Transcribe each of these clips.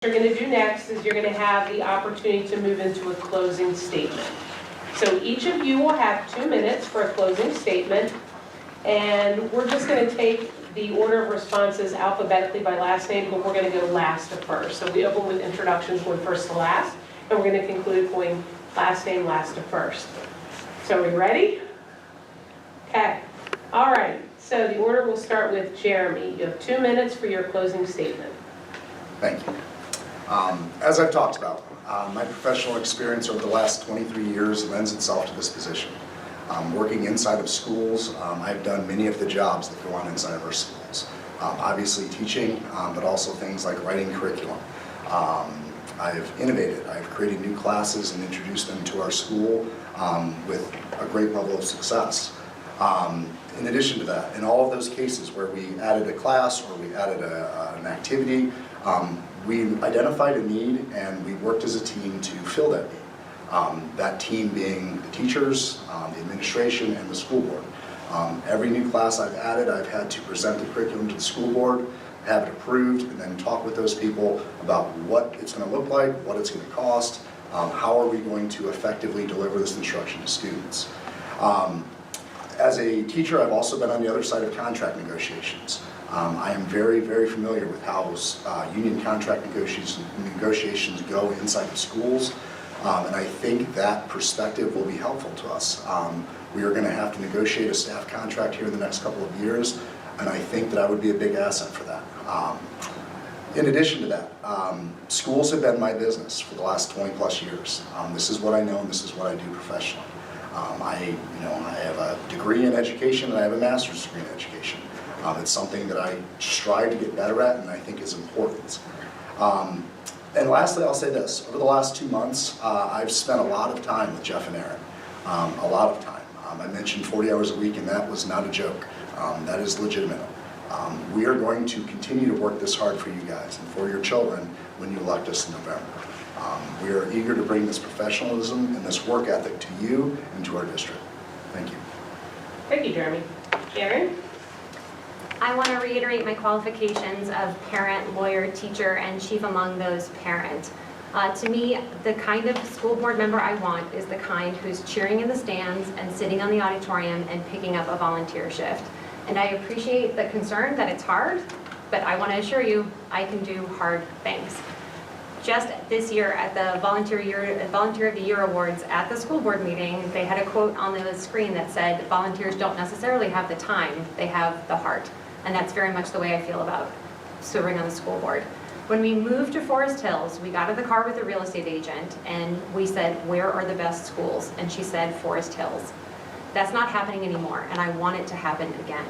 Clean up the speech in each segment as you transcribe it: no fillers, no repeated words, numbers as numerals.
What you're going to do next is you're going to have the opportunity to move into a closing statement. So each of you will have 2 minutes for a closing statement, and we're just going to take the order of responses alphabetically by last name, but we're going to go last to first. So we open with introductions, going first to last, and we're going to conclude going last name, last to first. So are we ready? Okay. All right. So the order will start with Jeremy. You have 2 minutes for your closing statement. Thank you. As I've talked about, my professional experience over the last 23 years lends itself to this position. Working inside of schools, I've done many of the jobs that go on inside of our schools. Obviously teaching, but also things like writing curriculum. I've innovated. I've created new classes and introduced them to our school with a great level of success. In addition to that, in all of those cases where we added a class or we added an activity, we identified a need and we worked as a team to fill that need. That team being the teachers, the administration, and the school board. Every new class I've added, I've had to present the curriculum to the school board, have it approved, and then talk with those people about what it's going to look like, what it's going to cost, how are we going to effectively deliver this instruction to students. As a teacher, I've also been on the other side of contract negotiations. I am very, very familiar with how union contract negotiations go inside of schools, and I think that perspective will be helpful to us. We are going to have to negotiate a staff contract here in the next couple of years, and I think that I would be a big asset for that. In addition to that, schools have been my business for the last 20 plus years. This is what I know and this is what I do professionally. I have a degree in education and I have a master's degree in education. It's something that I strive to get better at and I think is important. And lastly, I'll say this. Over the last 2 months, I've spent a lot of time with Jeff and Aaron. A lot of time. I mentioned 40 hours a week and that was not a joke. That is legitimate. We are going to continue to work this hard for you guys and for your children when you elect us in November. We are eager to bring this professionalism and this work ethic to you and to our district. Thank you. Thank you, Jeremy. Aaron? I want to reiterate my qualifications of parent, lawyer, teacher, and chief among those parent. To me, the kind of school board member I want is the kind who's cheering in the stands and sitting on the auditorium and picking up a volunteer shift. And I appreciate the concern that it's hard, but I want to assure you I can do hard things. Just this year at the Volunteer of the Year Awards at the school board meeting, they had a quote on the screen that said, volunteers don't necessarily have the time, they have the heart. And that's very much the way I feel about serving on the school board. When we moved to Forest Hills, we got in the car with a real estate agent and we said, where are the best schools? And she said, Forest Hills. That's not happening anymore, and I want it to happen again.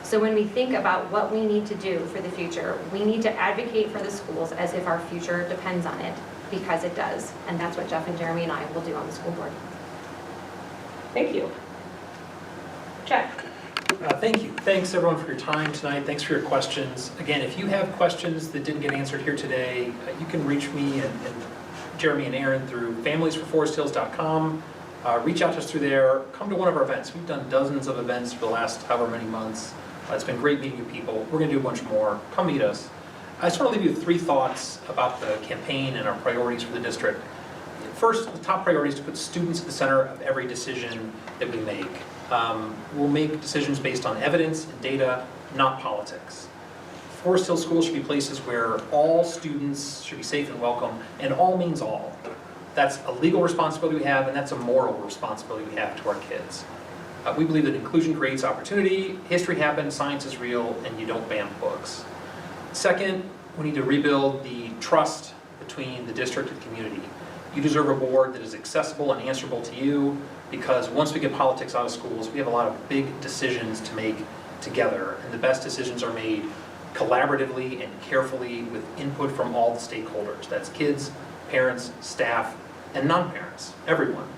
So when we think about what we need to do for the future, we need to advocate for the schools as if our future depends on it, because it does. And that's what Jeff and Jeremy and I will do on the school board. Thank you. Jeff? Thank you. Thanks everyone for your time tonight. Thanks for your questions. Again, if you have questions that didn't get answered here today, you can reach me and Jeremy and Aaron through familiesforforesthills.com. Reach out to us through there. Come to one of our events. We've done dozens of events for the last however many months. It's been great meeting you people. We're going to do a bunch more. Come meet us. I just want to leave you with 3 thoughts about the campaign and our priorities for the district. First, the top priority is to put students at the center of every decision that we make. We'll make decisions based on evidence and data, not politics. Forest Hill Schools should be places where all students should be safe and welcome, and all means all. That's a legal responsibility we have, and that's a moral responsibility we have to our kids. We believe that inclusion creates opportunity, history happens, science is real, and you don't ban books. Second, we need to rebuild the trust between the district and the community. You deserve a board that is accessible and answerable to you, because once we get politics out of schools, we have a lot of big decisions to make together, and the best decisions are made collaboratively and carefully with input from all the stakeholders. That's kids, parents, staff, and non-parents, everyone.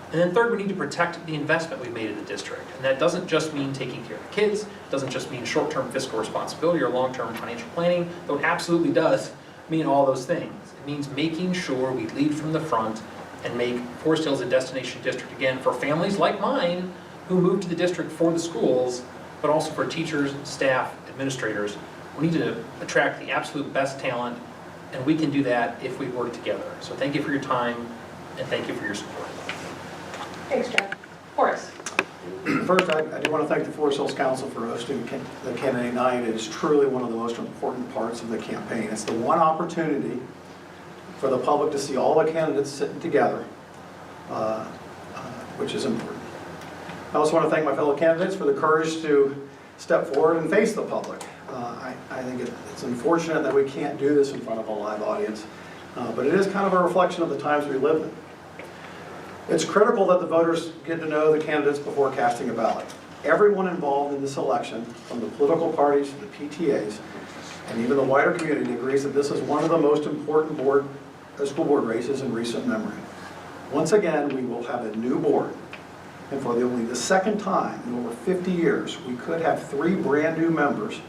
And then third, we need to protect the investment we've made in the district. And that doesn't just mean taking care of the kids, it doesn't just mean short-term fiscal responsibility or long-term financial planning, though it absolutely does mean all those things. It means making sure we lead from the front and make Forest Hills a destination district again for families like mine who move to the district for the schools, but also for teachers, staff, administrators. We need to attract the absolute best talent And we can do that if we work together. So thank you for your time, and thank you for your support. Thanks, Jeff. Horace? First, I do want to thank the Forest Hills Council for hosting the candidate night. It is truly one of the most important parts of the campaign. It's the one opportunity for the public to see all the candidates sitting together, which is important. I also want to thank my fellow candidates for the courage to step forward and face the public. I think it's unfortunate that we can't do this in front of a live audience, but it is kind of a reflection of the times we live in. It's critical that the voters get to know the candidates before casting a ballot. Everyone involved in this election, from the political parties to the PTAs, and even the wider community, agrees that this is one of the most important school board races in recent memory. Once again, we will have a new board, and for only the second time in over 50 years, we could have 3 brand new members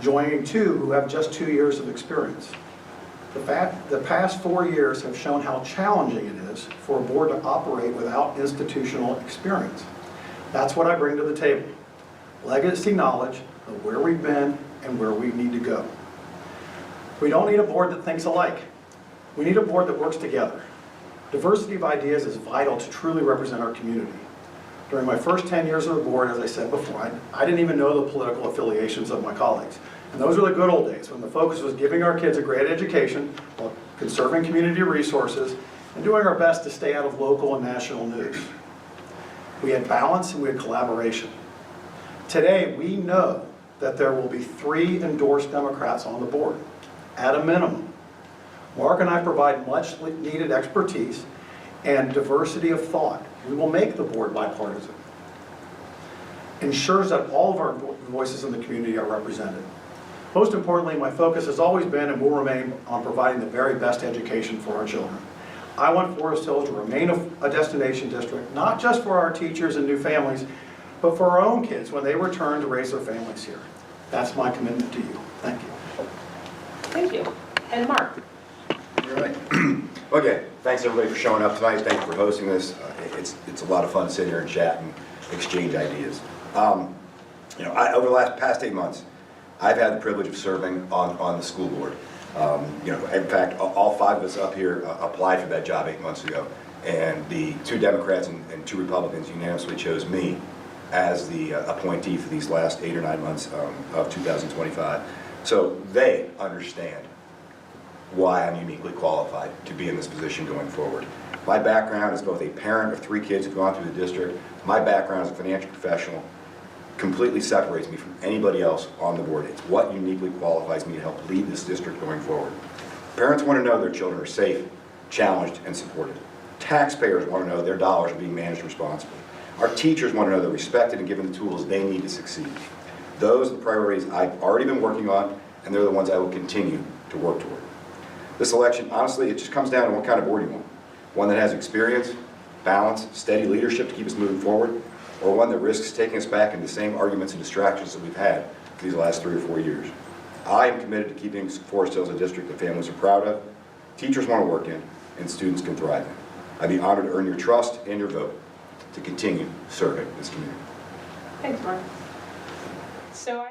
joining 2 who have just 2 years of experience. The past 4 years have shown how challenging it is for a board to operate without institutional experience. That's what I bring to the table. Legacy knowledge of where we've been and where we need to go. We don't need a board that thinks alike. We need a board that works together. Diversity of ideas is vital to truly represent our community. During my first 10 years on the board, as I said before, I didn't even know the political affiliations of my colleagues. And those were the good old days when the focus was giving our kids a great education while conserving community resources and doing our best to stay out of local and national news. We had balance and we had collaboration. Today, we know that there will be 3 endorsed Democrats on the board, at a minimum. Mark and I provide much needed expertise and diversity of thought. We will make the board bipartisan. Ensures that all of our voices in the community are represented. Most importantly, my focus has always been and will remain on providing the very best education for our children. I want Forest Hills to remain a destination district, not just for our teachers and new families, but for our own kids when they return to raise their families here. That's my commitment to you. Thank you. Thank you. And Mark? You're right. Okay, thanks everybody for showing up tonight. Thank you for hosting this. It's a lot of fun to sit here and chat and exchange ideas. Over the past 8 months, I've had the privilege of serving on the school board. In fact, all 5 of us up here applied for that job 8 months ago, and the 2 Democrats and 2 Republicans unanimously chose me as the appointee for these last 8 or 9 months of 2025. So they understand why I'm uniquely qualified to be in this position going forward. My background as both a parent of 3 kids who've gone through the district, my background as a financial professional completely separates me from anybody else on the board. It's what uniquely qualifies me to help lead this district going forward. Parents want to know their children are safe, challenged, and supported. Taxpayers want to know their dollars are being managed responsibly. Our teachers want to know they're respected and given the tools they need to succeed. Those are the priorities I've already been working on, and they're the ones I will continue to work toward. This election, honestly, it just comes down to what kind of board you want. One that has experience, balance, steady leadership to keep us moving forward, or one that risks taking us back into the same arguments and distractions that we've had for these last 3 or 4 years. I am committed to keeping Forest Hills a district that families are proud of, teachers want to work in, and students can thrive in. I'd be honored to earn your trust and your vote to continue serving this community. Thanks, Mark. So